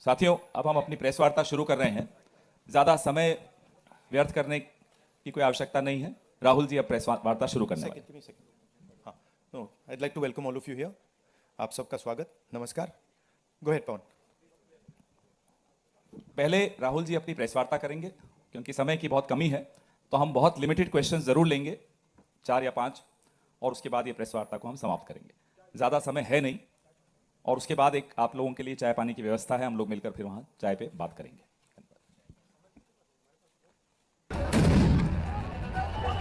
साथियों, अब हम अपनी प्रेस वार्ता शुरू कर रहे हैं। ज़्यादा समय व्यर्थ करने की कोई आवश्यकता नहीं है। राहुल जी अब प्रेस वार्ता शुरू करने वाले हैं। हाँ, no, I'd like to welcome all of you here. आप सबका स्वागत, नमस्कार। Go ahead, पवन। पहले राहुल जी अपनी प्रेस वार्ता करेंगे, क्योंकि समय की बहुत कमी है, तो हम बहुत लिमिटेड क्वेश्चंस जरूर लेंगे, 4 या 5, और उसके बाद ये प्रेस वार्ता को हम समाप्त करेंगे। ज़्यादा समय है नहीं, और उसके बाद एक आप लोगों के लिए चाय पानी की व्यवस्था है, हम लोग मिलकर फिर वहाँ चाय पे बात करेंगे।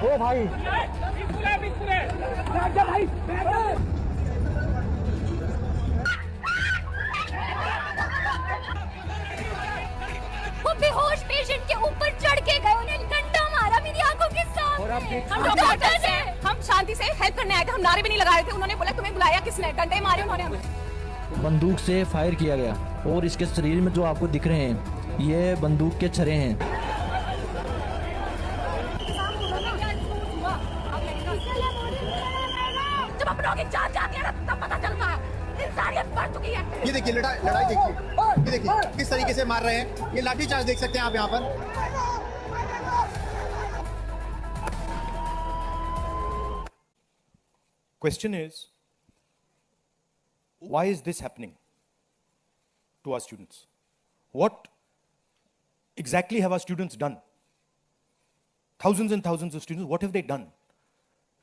ओ भाई वो बेहोश पेशेंट के ऊपर चढ़ के गए, उन्हें डंडा मारा मेरी आंखों के सामने। हम डॉक्टर्स हैं, हम शांति से हेल्प करने आए थे, हम नारे भी नहीं लगा रहे थे। उन्होंने बोला तुम्हें बुलाया किसने? डंडे मारे उन्होंने हमें। बंदूक से फायर किया गया और इसके शरीर में जो आपको दिख रहे हैं ये बंदूक के छर्रे हैं। जब अपनों की जान जाती है ना तब पता चलता है इंसानियत बढ़ चुकी है। ये देखिए लड़ाई देखिए, ये देखिए किस तरीके से मार रहे हैं। ये लाठी चार्ज देख सकते हैं आप यहाँ पर। Question is, why is this happening to our students? What exactly have our students done? Thousands and thousands of students, what have they done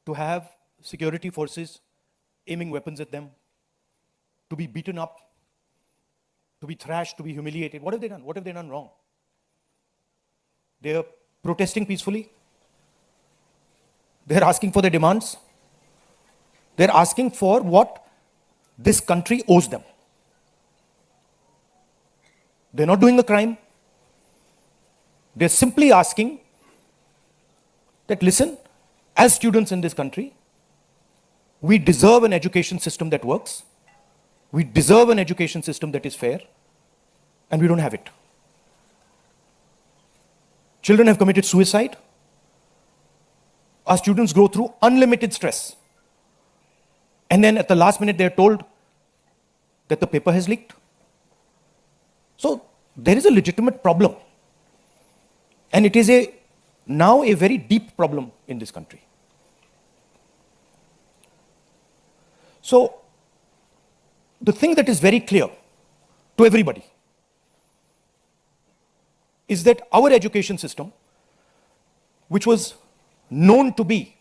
to have security forces aiming weapons at them, to be beaten up, to be thrashed, to be humiliated? What have they done? What have they done wrong? They are protesting peacefully. They are asking for their demands. They are asking for what this country owes them. They're not doing a crime. They're simply asking that, listen, as students in this country, we deserve an education system that works. We deserve an education system that is fair, and we don't have it. Children have committed suicide. Our students go through unlimited stress. And then at the last minute, they're told that the paper has leaked. So there is a legitimate problem. And it is now a very deep problem in this country. So the thing that is very clear to everybody is that our education system, which was known to be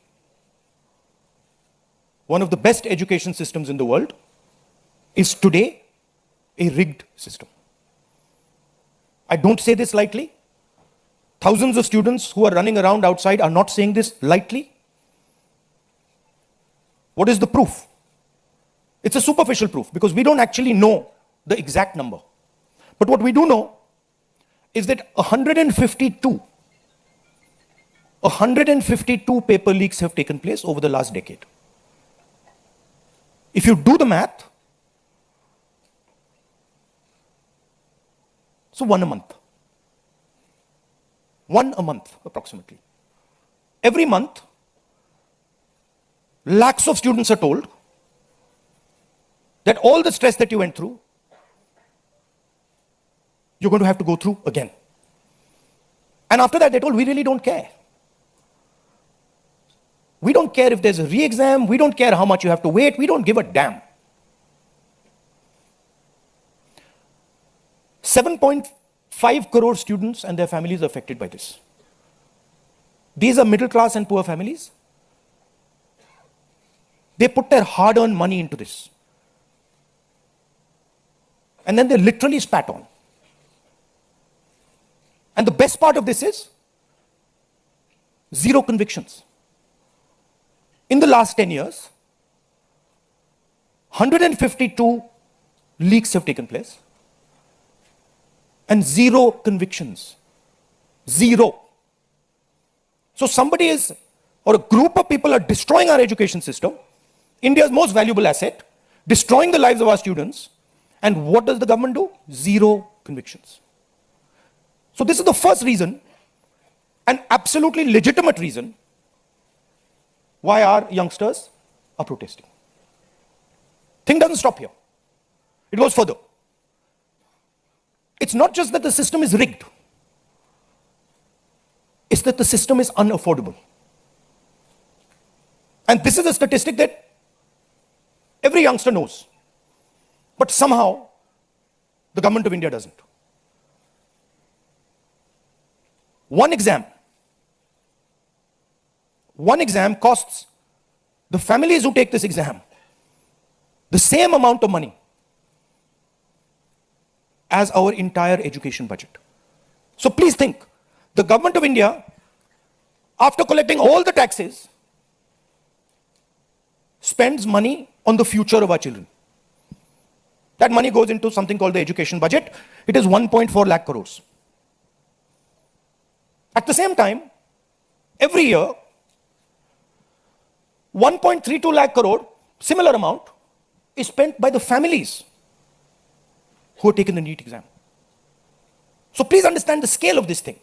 one of the best education systems in the world, is today a rigged system. I don't say this lightly. Thousands of students who are running around outside are not saying this lightly. What is the proof? It's a superficial proof because we don't actually know the exact number. But what we do know is that 152 paper leaks have taken place over the last decade. If you do the math, so one a month. One a month, approximately. Every month, lakhs of students are told that all the stress that you went through, you're going to have to go through again. And after that, they're told, we really don't care. We don't care if there's a re-exam. We don't care how much you have to wait. We don't give a damn. 7.5 crore students and their families are affected by this. These are middle class and poor families. They put their hard-earned money into this. And then they're literally spat on. And the best part of this is zero convictions. In the last 10 years, 152 leaks have taken place and zero convictions. Zero. So somebody is, or a group of people are destroying our education system, India's most valuable asset, destroying the lives of our students. And what does the government do? Zero convictions. So this is the first reason, an absolutely legitimate reason, why our youngsters are protesting. Thing doesn't stop here. It goes further. it's not just that the system is rigged, it's that the system is unaffordable. And this is a statistic that every youngster knows, but somehow the government of India doesn't. One exam costs the families who take this exam the same amount of money as our entire education budget. So please think, the government of India, after collecting all the taxes, spends money on the future of our children. That money goes into something called the education budget. It is 1.4 lakh crores. At the same time, every year, 1.32 lakh crore, similar amount, is spent by the families who have taken the NEET exam. So please understand the scale of this thing.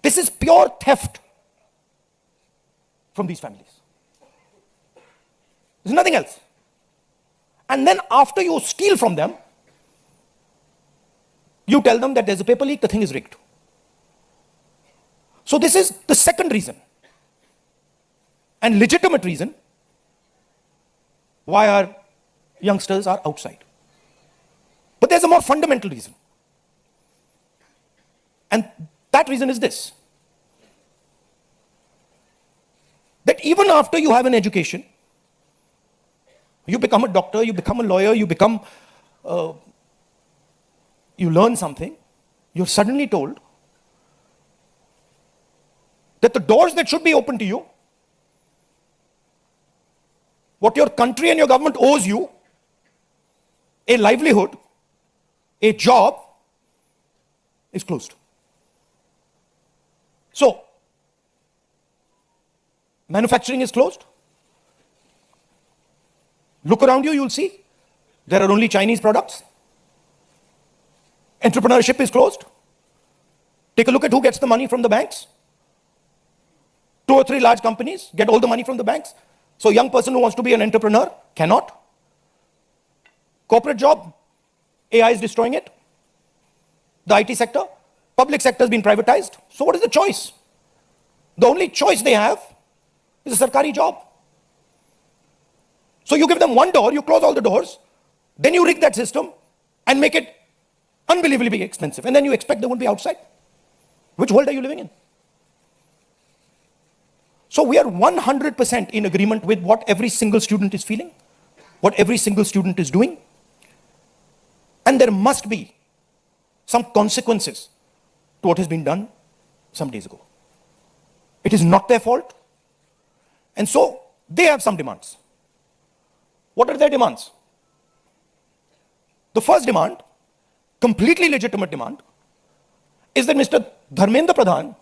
This is pure theft from these families. There's nothing else. And then after you steal from them, you tell them that there's a paper leak, the thing is rigged. So this is the second reason, and legitimate reason, why our youngsters are outside. But there's a more fundamental reason. And that reason is this: that even after you have an education, you become a doctor, you become a lawyer, you learn something, you're suddenly told that the doors that should be open to you, what your country and your government owes you, a livelihood, a job, is closed. So, manufacturing is closed. Look around you, you'll see there are only Chinese products. Entrepreneurship is closed. Take a look at who gets the money from the banks. 2 or 3 large companies get all the money from the banks. So a young person who wants to be an entrepreneur cannot. Corporate job, AI is destroying it. The IT sector, public sector has been privatized. So what is the choice? The only choice they have is a sarkari job. So you give them one door, you close all the doors, then you rig that system and make it unbelievably expensive. And then you expect they won't be outside. Which world are you living in? So we are 100% in agreement with what every single student is feeling, what every single student is doing. And there must be some consequences to what has been done some days ago. It is not their fault. And so they have some demands. What are their demands? The first demand, completely legitimate demand, is that Mr. Dharmendra Pradhan,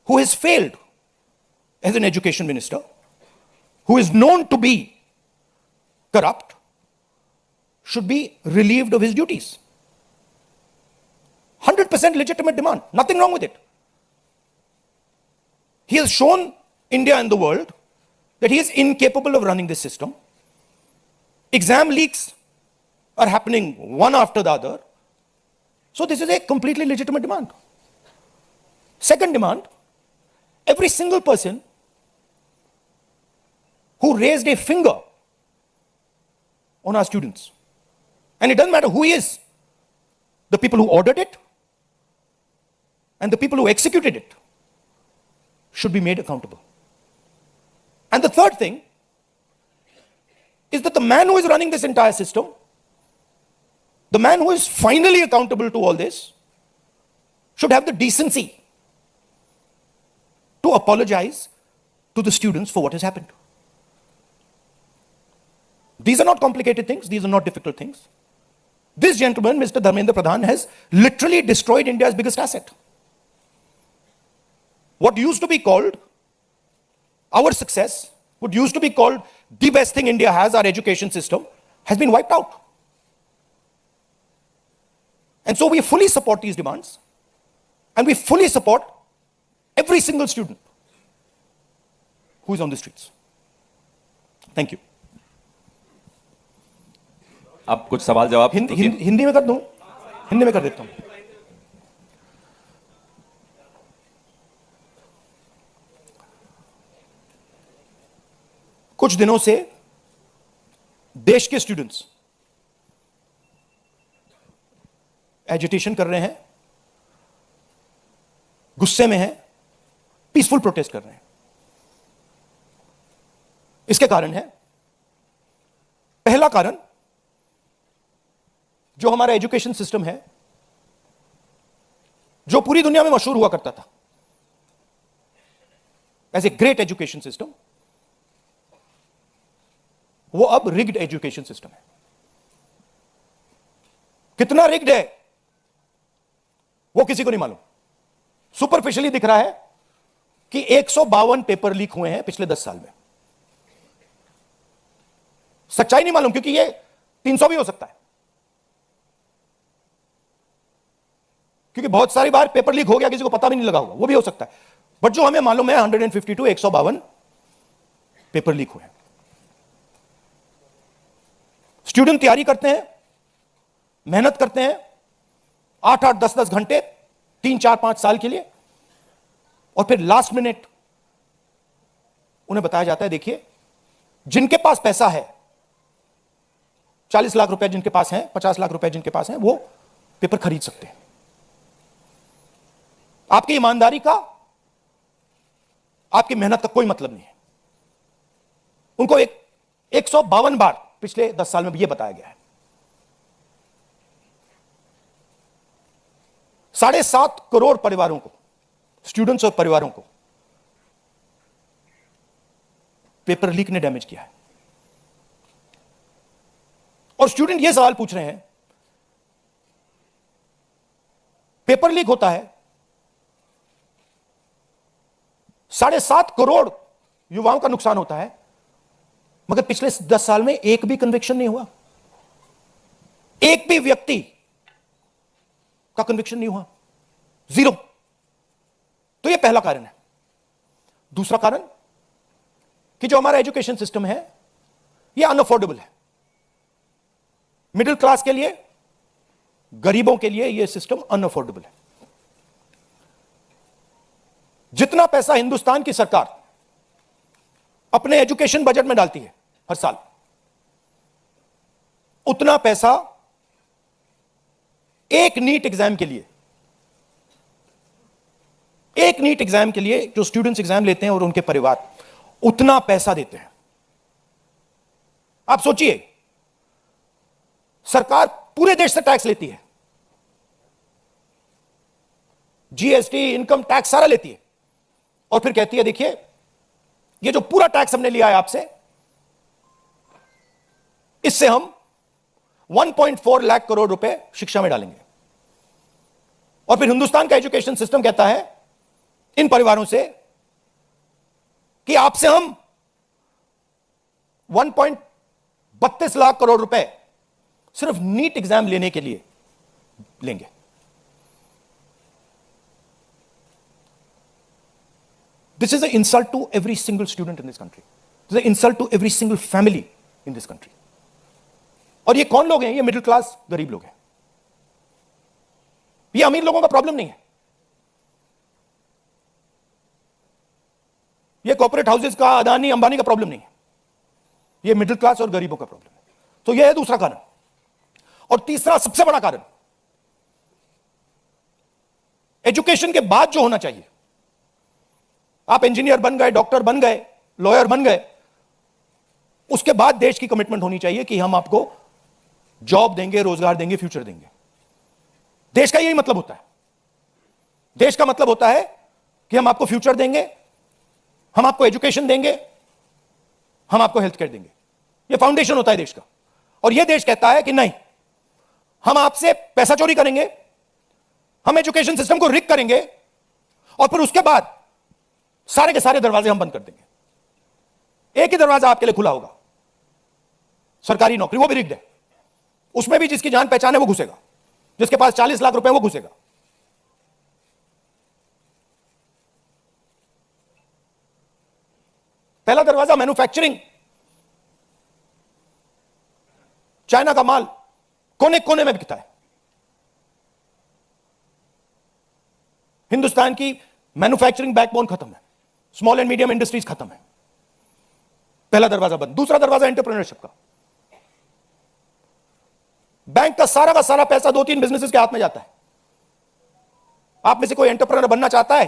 who has failed as an education minister, who is known to be corrupt, should be relieved of his duties. 100% legitimate demand, nothing wrong with it. He has shown India and the world that he is incapable of running this system. Exam leaks are happening one after the other. So this is a completely legitimate demand. Second demand, every single person who raised a finger on our students, and it doesn't matter who he is, the people who ordered it and the people who executed it should be made accountable. And the third thing is that the man who is running this entire system, the man who is finally accountable to all this, should have the decency to apologize to the students for what has happened. These are not complicated things, these are not difficult things. This gentleman, Mr. Dharmendra Pradhan, has literally destroyed India's biggest asset. What used to be called our success, what used to be called the best thing India has, our education system, has been wiped out. And so we fully support these demands, and we fully support every single student who is on the streets. Thank you. अब कुछ सवाल जवाब हिंदी में कर दूं? हिंदी में कर देता हूं। कुछ दिनों से देश के स्टूडेंट्स एजिटेशन कर रहे हैं, गुस्से में हैं, पीसफुल प्रोटेस्ट कर रहे हैं। इसके कारण है, पहला कारण, जो हमारा एजुकेशन सिस्टम है, जो पूरी दुनिया में मशहूर हुआ करता था as a great education system, वो अब रिग्ड एजुकेशन सिस्टम है। कितना रिग्ड है वो किसी को नहीं मालूम। सुपरफिशियली दिख रहा है कि 152 पेपर लीक हुए हैं पिछले 10 साल में। सच्चाई नहीं मालूम, क्योंकि ये 300 भी हो सकता है, क्योंकि बहुत सारी बार पेपर लीक हो गया, किसी को पता भी नहीं लगा होगा, वो भी हो सकता है। बट जो हमें मालूम है 152 152 पेपर लीक हुए हैं। स्टूडेंट तैयारी करते हैं, मेहनत करते हैं 8-8 10-10 घंटे 3-4-5 साल के लिए, और फिर लास्ट मिनट उन्हें बताया जाता है, देखिए जिनके पास पैसा है, 40 लाख रुपए जिनके पास हैं, 50 लाख रुपए जिनके पास हैं, वो पेपर खरीद सकते हैं। आपकी ईमानदारी का, आपकी मेहनत का कोई मतलब नहीं है। उनको 152 बार पिछले 10 साल में भी यह बताया गया है। 7.5 करोड़ परिवारों को, स्टूडेंट्स और परिवारों को पेपर लीक ने डैमेज किया है। और स्टूडेंट यह सवाल पूछ रहे हैं, पेपर लीक होता है, 7.5 करोड़ युवाओं का नुकसान होता है, मगर पिछले 10 साल में एक भी कन्विक्शन नहीं हुआ, एक भी व्यक्ति का कन्विक्शन नहीं हुआ, 0। तो यह पहला कारण है। दूसरा कारण कि जो हमारा एजुकेशन सिस्टम है, यह अनअफोर्डेबल है। मिडिल क्लास के लिए, गरीबों के लिए यह सिस्टम अनअफोर्डेबल है। जितना पैसा हिंदुस्तान की सरकार अपने एजुकेशन बजट में डालती है हर साल, उतना पैसा एक नीट एग्जाम के लिए, जो स्टूडेंट्स एग्जाम लेते हैं और उनके परिवार, उतना पैसा देते हैं। आप सोचिए, सरकार पूरे देश से टैक्स लेती है, जीएसटी, इनकम टैक्स सारा लेती है, और फिर कहती है देखिए ये जो पूरा टैक्स हमने लिया है आपसे, इससे हम 1.4 लाख करोड़ रुपए शिक्षा में डालेंगे। और फिर हिंदुस्तान का एजुकेशन सिस्टम कहता है इन परिवारों से कि आपसे हम 1.32 लाख करोड़ रुपए सिर्फ नीट एग्जाम लेने के लिए लेंगे। This is an insult to every single student in this country. This is an insult to every single family in this country. और ये कौन लोग हैं? ये मिडिल क्लास गरीब लोग हैं। ये अमीर लोगों का प्रॉब्लम नहीं है, ये कॉर्पोरेट हाउसेस का, अदानी अंबानी का प्रॉब्लम नहीं है, ये मिडिल क्लास और गरीबों का प्रॉब्लम है। तो यह है दूसरा कारण। और तीसरा सबसे बड़ा कारण, एजुकेशन के बाद जो होना चाहिए, आप इंजीनियर बन गए, डॉक्टर बन गए, लॉयर बन गए, उसके बाद देश की कमिटमेंट होनी चाहिए कि हम आपको जॉब देंगे, रोजगार देंगे, फ्यूचर देंगे। देश का यही मतलब होता है। देश का मतलब होता है कि हम आपको फ्यूचर देंगे, हम आपको एजुकेशन देंगे, हम आपको हेल्थ केयर देंगे। यह फाउंडेशन होता है देश का। और यह देश कहता है कि नहीं, हम आपसे पैसा चोरी करेंगे, हम एजुकेशन सिस्टम को रिग करेंगे, और फिर उसके बाद सारे के सारे दरवाजे हम बंद कर देंगे। एक ही दरवाजा आपके लिए खुला होगा, सरकारी नौकरी, वो भी रिग्ड है। उसमें भी जिसकी जान पहचान है वो घुसेगा, जिसके पास 40 लाख रुपए वो घुसेगा। पहला दरवाजा मैन्युफैक्चरिंग, चाइना का माल कोने कोने में बिकता है, हिंदुस्तान की मैन्युफैक्चरिंग बैकबोन खत्म है, स्मॉल एंड मीडियम इंडस्ट्रीज खत्म है। पहला दरवाजा बंद। दूसरा दरवाजा एंटरप्रेन्योरशिप का। बैंक का सारा पैसा 2-3 बिजनेसेस के हाथ में जाता है। आप में से कोई एंटरप्रेन्योर बनना चाहता है?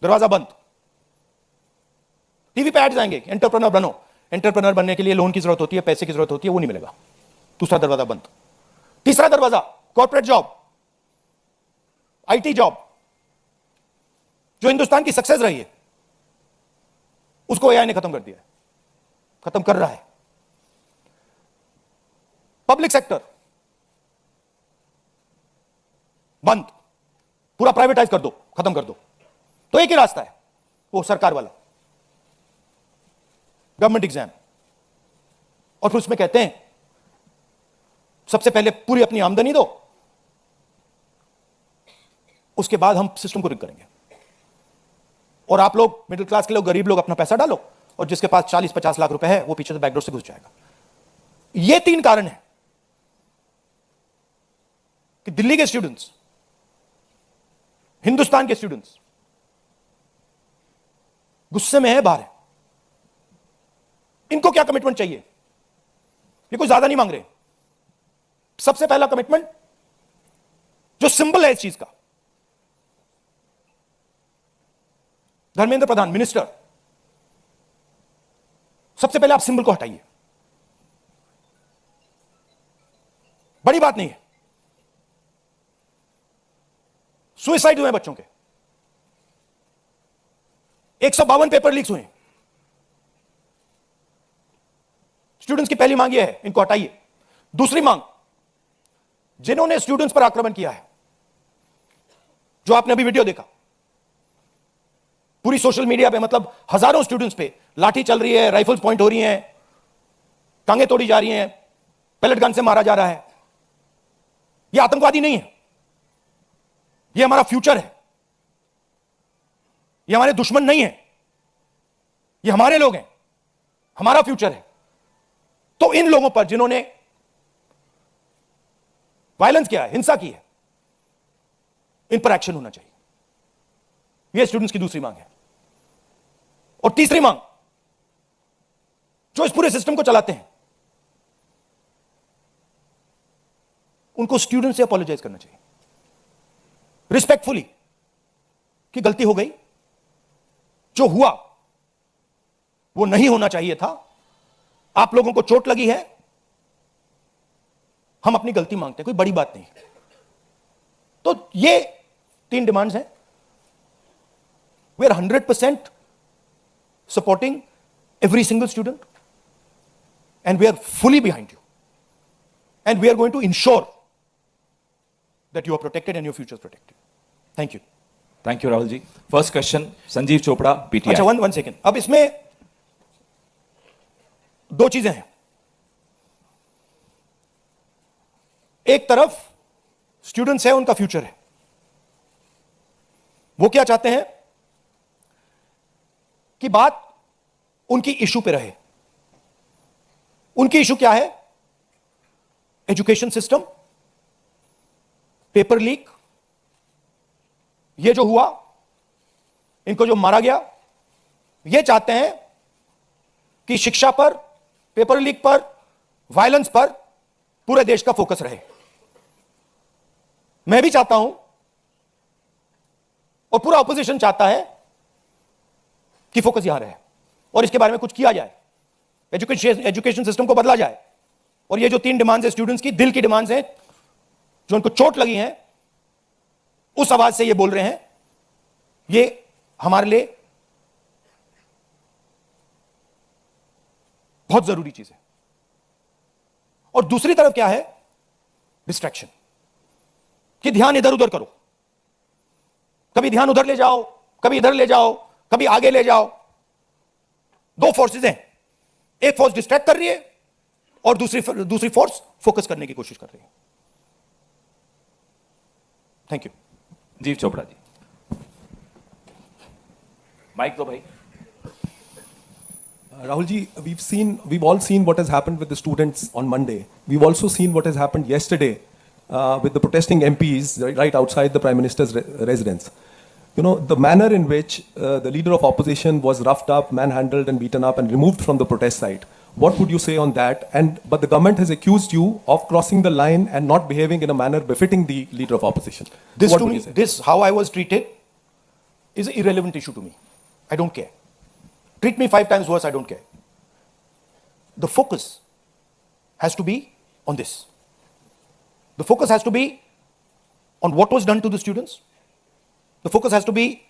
दरवाजा बंद। टीवी पे एड्स आएंगे, एंटरप्रेन्योर बनो। एंटरप्रेन्योर बनने के लिए लोन की जरूरत होती है, पैसे की जरूरत होती है, वो नहीं मिलेगा। दूसरा दरवाजा बंद। तीसरा दरवाजा कॉर्पोरेट जॉब, आईटी जॉब, जो हिंदुस्तान की सक्सेस रही है, उसको एआई ने खत्म कर दिया है, खत्म कर रहा है। पब्लिक सेक्टर बंद, पूरा प्राइवेटाइज कर दो, खत्म कर दो। तो एक ही रास्ता है, वो सरकार वाला, गवर्नमेंट एग्जाम। और फिर उसमें कहते हैं सबसे पहले पूरी अपनी आमदनी दो, उसके बाद हम सिस्टम को रिग करेंगे। और आप लोग मिडिल क्लास के लोग, गरीब लोग अपना पैसा डालो, और जिसके पास 40-50 लाख रुपए है वो पीछे से बैकडोर से घुस जाएगा। ये 3 कारण है कि दिल्ली के स्टूडेंट्स, हिंदुस्तान के स्टूडेंट्स गुस्से में है, बाहर है। इनको क्या कमिटमेंट चाहिए? ये कोई ज्यादा नहीं मांग रहे। सबसे पहला कमिटमेंट जो सिंबल है इस चीज का, धर्मेंद्र प्रधान मिनिस्टर, सबसे पहले आप सिंबल को हटाइए। बड़ी बात नहीं है। सुसाइड हुए बच्चों के, 152 पेपर लीक्स हुए। स्टूडेंट्स की पहली मांग यह है, इनको हटाइए। दूसरी मांग, जिन्होंने स्टूडेंट्स पर आक्रमण किया है, जो आपने अभी वीडियो देखा, पूरी सोशल मीडिया पे, मतलब हजारों स्टूडेंट्स पे लाठी चल रही है, राइफल्स पॉइंट हो रही हैं, टांगे तोड़ी जा रही हैं, पैलेट गन से मारा जा रहा है। यह आतंकवादी नहीं है, यह हमारा फ्यूचर है। यह हमारे दुश्मन नहीं है, यह हमारे लोग हैं, हमारा फ्यूचर है। तो इन लोगों पर जिन्होंने वायलेंस किया है, हिंसा की है, इन पर एक्शन होना चाहिए। यह स्टूडेंट्स की दूसरी मांग है। और तीसरी मांग, जो इस पूरे सिस्टम को चलाते हैं, उनको स्टूडेंट से अपोलोजाइज करना चाहिए रिस्पेक्टफुली कि गलती हो गई, जो हुआ वो नहीं होना चाहिए था, आप लोगों को चोट लगी है, हम अपनी गलती मांगते हैं, कोई बड़ी बात नहीं। तो ये 3 डिमांड्स हैं। We are 100% supporting every single student, and we are fully behind you, and we are going to ensure that you are protected and your future is protected. Thank you. Thank you Rahul ji. First question Sanjeev Chopra, PTI. अच्छा, one second. अब इसमें 2 चीजें हैं। एक तरफ students है, उनका future है, वो क्या चाहते हैं कि बात उनकी इशू पे रहे। उनकी इशू क्या है? एजुकेशन सिस्टम, पेपर लीक, ये जो हुआ, इनको जो मारा गया, ये चाहते हैं कि शिक्षा पर, पेपर लीक पर, वायलेंस पर पूरे देश का फोकस रहे। मैं भी चाहता हूं और पूरा ऑपोजिशन चाहता है कि फोकस यहां रहे और इसके बारे में कुछ किया जाए, एजुकेशन सिस्टम को बदला जाए। और ये जो 3 डिमांड्स है स्टूडेंट्स की, दिल की डिमांड्स हैं, जो उनको चोट लगी हैं, उस आवाज से ये बोल रहे हैं, ये हमारे लिए बहुत जरूरी चीज है। और दूसरी तरफ क्या है? डिस्ट्रैक्शन, कि ध्यान इधर उधर करो, कभी ध्यान उधर ले जाओ, कभी इधर ले जाओ, कभी आगे ले जाओ। 2 फोर्सेस हैं, एक फोर्स डिस्ट्रैक्ट कर रही है और दूसरी फोर्स फोकस करने की कोशिश कर रही है। Thank you. जीव चोपड़ा जी, माइक दो भाई। Rahul ji, we've all seen what has happened with the students on Monday. We've also seen what has happened yesterday with the protesting MPs right outside the Prime Minister's residence. You know, the manner in which the leader of opposition was roughed up, manhandled and beaten up and removed from the protest site. What would you say on that? But the government has accused you of crossing the line and not behaving in a manner befitting the leader of opposition. This What to would me, you say? this how I was treated is an irrelevant issue to me. I don't care. Treat me 5 times worse, I don't care. The focus has to be on this. The focus has to be on what was done to the students. The focus has to be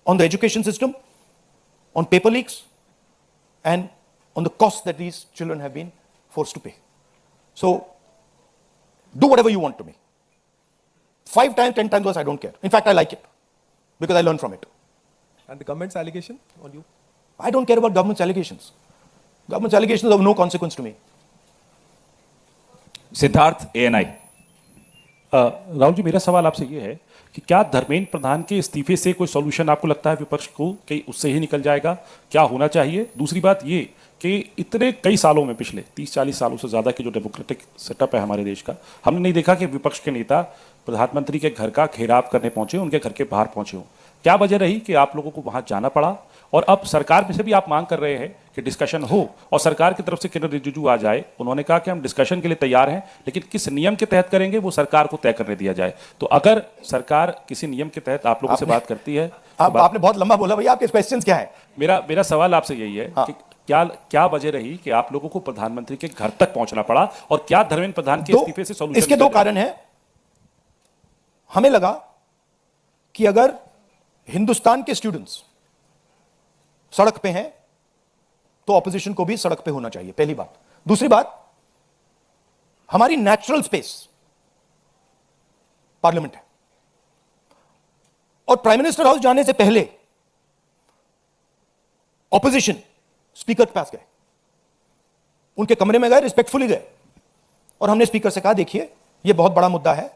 on the education system, on paper leaks, and on the costs that these children have been forced to pay. So, do whatever you want to me. 5 times, 10 times worse, I don't care. In fact, I like it because I learned from it. And the government's allegation on you? I don't care about government's allegations. Government's allegations are of no consequence to me. Siddharth ANI। Rahul ji, मेरा सवाल आपसे ये है कि क्या धर्मेंद्र प्रधान के इस्तीफे से कोई सॉल्यूशन आपको लगता है विपक्ष को कि उससे ही निकल जाएगा? क्या होना चाहिए? दूसरी बात ये कि इतने कई सालों में, पिछले 30-40 सालों से ज़्यादा की जो डेमोक्रेटिक सेटअप है हमारे देश का, हमने नहीं देखा कि विपक्ष के नेता प्रधानमंत्री के घर का घेराव करने पहुंचे, उनके घर के बाहर पहुंचे हों। क्या वजह रही कि आप लोगों को वहां जाना पड़ा? और अब सरकार में से भी आप मांग कर रहे हैं कि डिस्कशन हो और सरकार की तरफ से किरण रिजिजू आ जाए। उन्होंने कहा कि हम डिस्कशन के लिए तैयार हैं, लेकिन किस नियम के तहत करेंगे वो सरकार को तय करने दिया जाए। तो अगर सरकार किसी नियम के तहत आप लोगों से बात करती है, आपने बहुत लंबा बोला भैया, आपके क्वेश्चंस क्या है? मेरा सवाल आपसे यही है कि क्या वजह रही कि आप लोगों को प्रधानमंत्री के घर तक पहुंचना पड़ा, और क्या धर्मेंद्र प्रधान के इस्तीफे से सॉल्यूशन? इसके 2 कारण हैं। हमें लगा कि अगर हिंदुस्तान के स्टूडेंट्स सड़क पे हैं तो ऑपोजिशन को भी सड़क पे होना चाहिए, पहली बात। दूसरी बात, हमारी नेचुरल स्पेस पार्लियामेंट है, और प्राइम मिनिस्टर हाउस जाने से पहले ऑपोजिशन स्पीकर के पास गए, उनके कमरे में गए, रिस्पेक्टफुली गए, और हमने स्पीकर से कहा देखिए यह बहुत बड़ा मुद्दा है,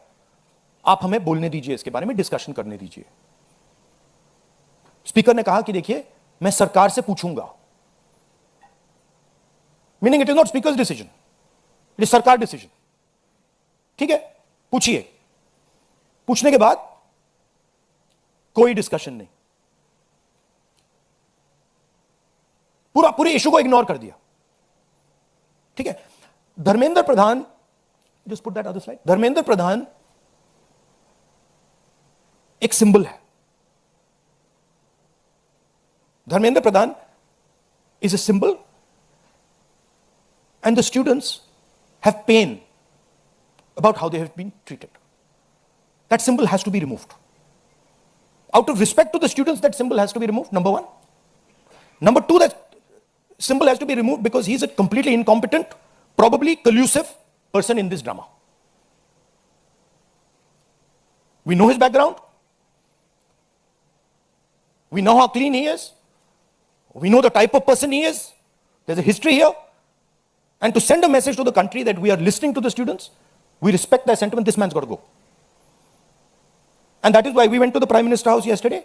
आप हमें बोलने दीजिए, इसके बारे में डिस्कशन करने दीजिए। स्पीकर ने कहा कि देखिए मैं सरकार से पूछूंगा, meaning it is not speakers decision, it is सरकार डिसीजन। ठीक है, पूछिए। पूछने के बाद कोई डिस्कशन नहीं, पूरे इशू को इग्नोर कर दिया। ठीक है, Dharmendra Pradhan, just put that other slide, Dharmendra Pradhan एक सिंबल है। Dharmendra Pradhan is a symbol, and the students have pain about how they have been treated. That symbol has to be removed. Out of respect to the students, that symbol has to be removed, number 1. Number 2, that symbol has to be removed because he is a completely incompetent, probably collusive person in this drama. We know his background. We know how clean he is. We know the type of person he is. There's a history here. And to send a message to the country that we are listening to the students, we respect their sentiment, this man's got to go. And that is why we went to the Prime Minister House yesterday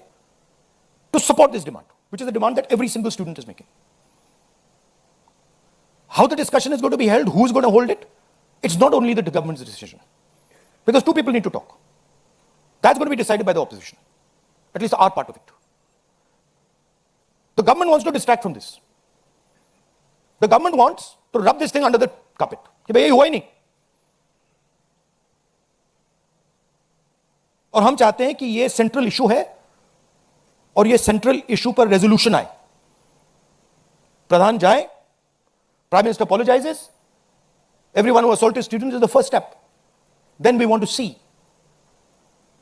to support this demand, which is a demand that every single student is making. How the discussion is going to be held, who is going to hold it, it's not only the government's decision. Because 2 people need to talk. That's going to be decided by the opposition, at least our part of it. The government wants to distract from this. The government wants to rub this thing under the carpet. कि भाई ये हुआ ही नहीं। और हम चाहते हैं कि ये सेंट्रल इशू है और ये सेंट्रल इशू पर रेजोल्यूशन आए। प्रधान जाए, prime minister apologizes, everyone who assaulted students is the first step. Then we want to see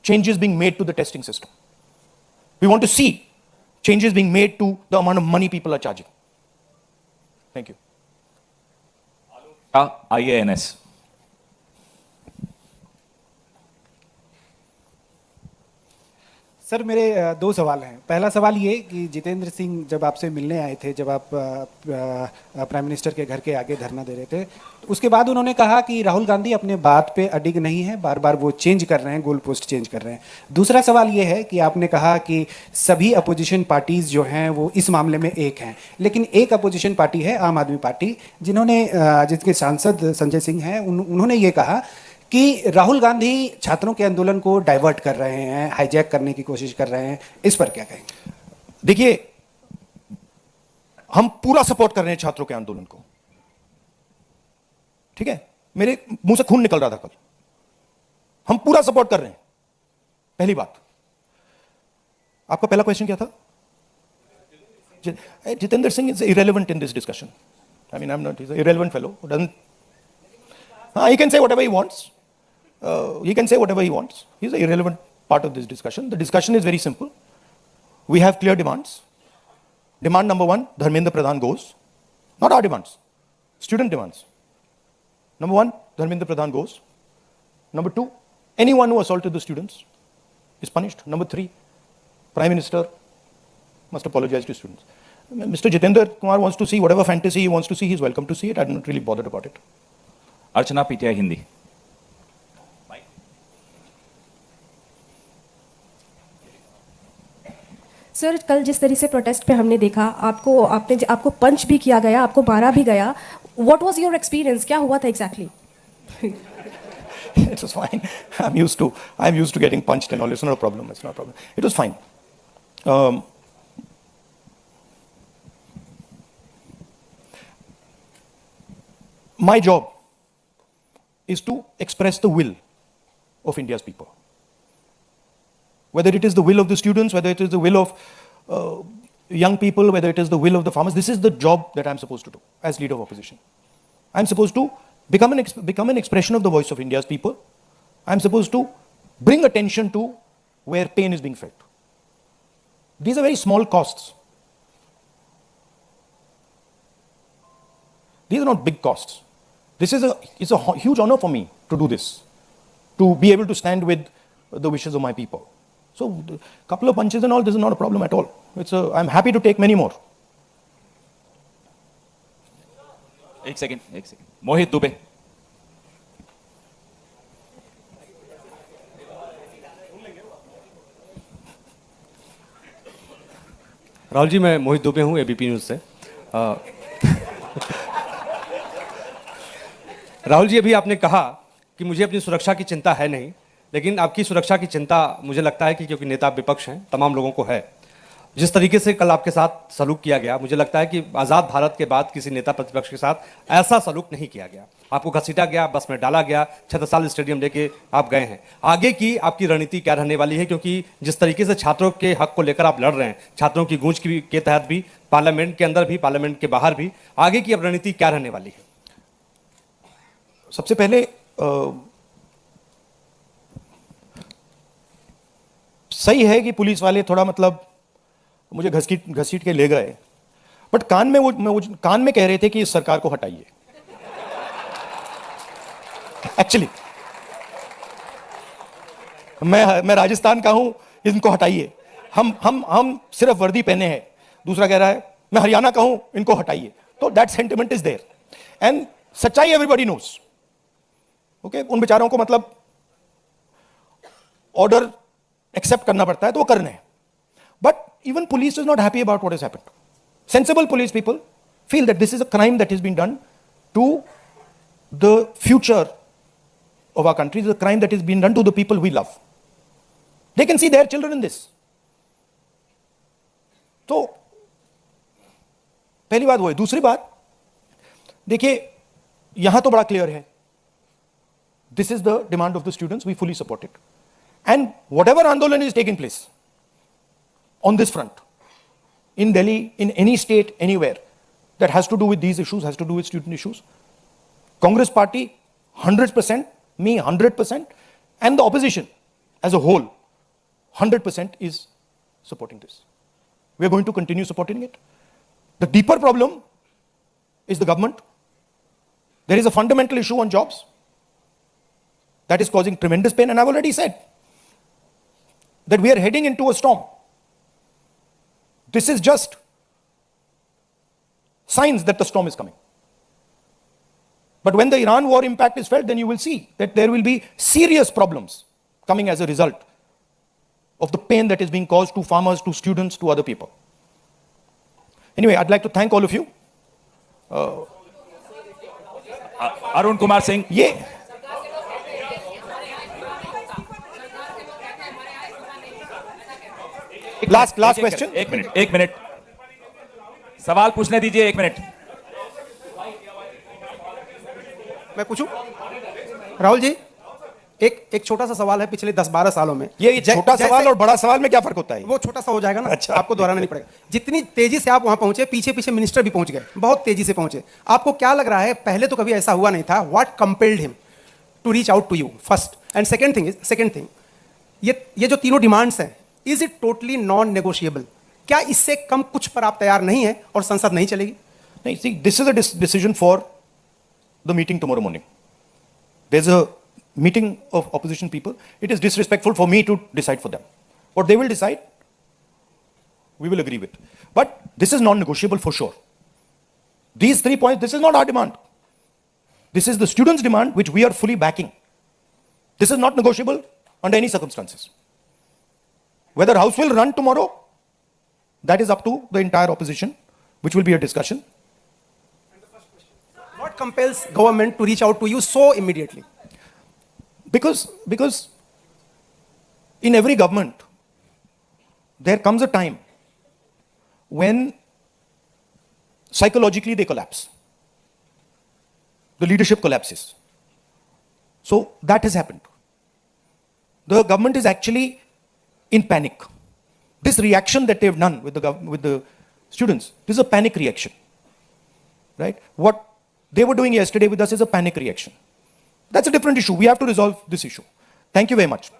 changes being made to the testing system. We want to see changes being made to the amount of money people are charging. Thank you. IANS। Sir मेरे 2 सवाल हैं। पहला सवाल ये कि जितेंद्र सिंह जब आपसे मिलने आए थे, जब आप प्राइम मिनिस्टर के घर के आगे धरना दे रहे थे, तो उसके बाद उन्होंने कहा कि राहुल गांधी अपने बात पे अडिग नहीं है, बार बार वो चेंज कर रहे हैं, गोल पोस्ट चेंज कर रहे हैं। दूसरा सवाल ये है कि आपने कहा कि सभी अपोजिशन पार्टीज़ जो हैं वो इस मामले में एक हैं, लेकिन एक अपोजिशन पार्टी है आम आदमी पार्टी, जिसके सांसद संजय सिंह हैं, उन्होंने ये कहा कि राहुल गांधी छात्रों के आंदोलन को डाइवर्ट कर रहे हैं, हाईजैक करने की कोशिश कर रहे हैं, इस पर क्या कहेंगे? देखिए, हम पूरा सपोर्ट कर रहे हैं छात्रों के आंदोलन को, ठीक है? मेरे मुंह से खून निकल रहा था कल। हम पूरा सपोर्ट कर रहे हैं, पहली बात। आपका पहला क्वेश्चन क्या था? Jitendra Singh is irrelevant in this discussion. I mean, I'm not, he's an irrelevant fellow who doesn't. He can say whatever he wants. He can say whatever he wants. He's an irrelevant part of this discussion. The discussion is very simple. We have clear demands. Demand number one, Dharmendra Pradhan goes. Not our demands, student demands. Number one, Dharmendra Pradhan goes. Number two, anyone who assaulted the students is punished. Number three, Prime Minister must apologize to students. Mr. Jitendra Kumar wants to see whatever fantasy he wants to see, he's welcome to see it. I'm not really bothered about it. Archana, PTI Hindi. Sir, कल जिस तरह से protest पे हमने देखा, आपको पंच भी किया गया, आपको मारा भी गया। What was your experience? क्या हुआ था exactly? It was fine. I'm used to getting punched and all. It's not a problem. It's not a problem. It was fine. My job is to express the will of India's people. Whether it is the will of the students, whether it is the will of young people, whether it is the will of the farmers, this is the job that I'm supposed to do as leader of opposition. I'm supposed to become an expression of the voice of India's people. I'm supposed to bring attention to where pain is being felt. These are very small costs. These are not big costs. It's a huge honor for me to do this, to be able to stand with the wishes of my people. So a couple of punches and all, this is not a problem at all. I'm happy to take many more. एक second मोहित दुबे। राहुल जी, मैं मोहित दुबे हूँ ABP news से। राहुल जी, अभी आपने कहा कि मुझे अपनी सुरक्षा की चिंता है नहीं, लेकिन आपकी सुरक्षा की चिंता मुझे लगता है कि क्योंकि नेता विपक्ष हैं, तमाम लोगों को है। जिस तरीके से कल आपके साथ सलूक किया गया, मुझे लगता है कि आज़ाद भारत के बाद किसी नेता प्रतिपक्ष के साथ ऐसा सलूक नहीं किया गया। आपको घसीटा गया, बस में डाला गया, छत्रसाल स्टेडियम लेके आप गए हैं। आगे की आपकी रणनीति क्या रहने वाली है? क्योंकि जिस तरीके से छात्रों के हक को लेकर आप लड़ रहे हैं, छात्रों की गूंज के तहत भी, पार्लियामेंट के अंदर भी, पार्लियामेंट के बाहर भी, आगे की अब रणनीति क्या रहने वाली है? सबसे पहले सही है कि पुलिस वाले थोड़ा मुझे घसीट के ले गए, बट कान में कह रहे थे कि इस सरकार को हटाइए। एक्चुअली मैं राजस्थान का हूं, इनको हटाइए। हम सिर्फ वर्दी पहने हैं। दूसरा कह रहा है मैं हरियाणा का हूं, इनको हटाइए। तो that sentiment is there and सच्चाई एवरीबॉडी नोज। ओके, उन बेचारों को ऑर्डर एक्सेप्ट करना पड़ता है, तो वो करने हैं। But even police is not happy about what has happened. Sensible police people feel that this is a crime that has been done to the future of our country. It's a crime that has been done to the people we love. They can see their children in this. तो पहली बात वो है। दूसरी बात देखिए, यहां तो बड़ा क्लियर है, this is the demand of the students, we fully support it. And whatever Andolan is taking place on this front, in Delhi, in any state, anywhere, that has to do with these issues, has to do with student issues, Congress party, 100%, me 100%, and the opposition as a whole, 100% is supporting this. We are going to continue supporting it. The deeper problem is the government. There is a fundamental issue on jobs that is causing tremendous pain, and I've already said that we are heading into a storm. This is just signs that the storm is coming. But when the Iran war impact is felt, then you will see that there will be serious problems coming as a result of the pain that is being caused to farmers, to students, to other people. Anyway, I'd like to thank all of you. Arun Kumar Singh, ये Last एक- एक- question. एक minute सवाल पूछने दीजिए, 1 minute. मैं पूछूं? राहुल जी, एक छोटा सा सवाल है। पिछले 10-12 सालों में ये छोटा सवाल और बड़ा सवाल में क्या फर्क होता है? वो छोटा सा हो जाएगा ना, अच्छा। आपको दोहराना नहीं पड़ेगा। जितनी तेजी से आप वहां पहुंचे, पीछे पीछे मिनिस्टर भी पहुंच गए, बहुत तेजी से पहुंचे। आपको क्या लग रहा है, पहले तो कभी ऐसा हुआ नहीं था? What compelled him to reach out to you first? And second thing, ये जो तीनों डिमांड्स हैं, is it totally non negotiable? क्या इससे कम कुछ पर आप तैयार नहीं है और संसद नहीं चलेगी? No, see, this is a decision for the meeting tomorrow morning. There's a meeting of opposition people. It is disrespectful for me to decide for them. What they will decide, we will agree with. But this is non-negotiable for sure. These 3 points, this is not our demand. This is the students' demand, which we are fully backing. This is not negotiable under any circumstances. Whether House will run tomorrow, that is up to the entire opposition, which will be a discussion. What compels government to reach out to you so immediately? Because in every government, there comes a time when psychologically they collapse. The leadership collapses. So that has happened. The government is actually in panic. This reaction that they've done with the students, this is a panic reaction. Right? What they were doing yesterday with us is a panic reaction. That's a different issue. We have to resolve this issue. Thank you very much.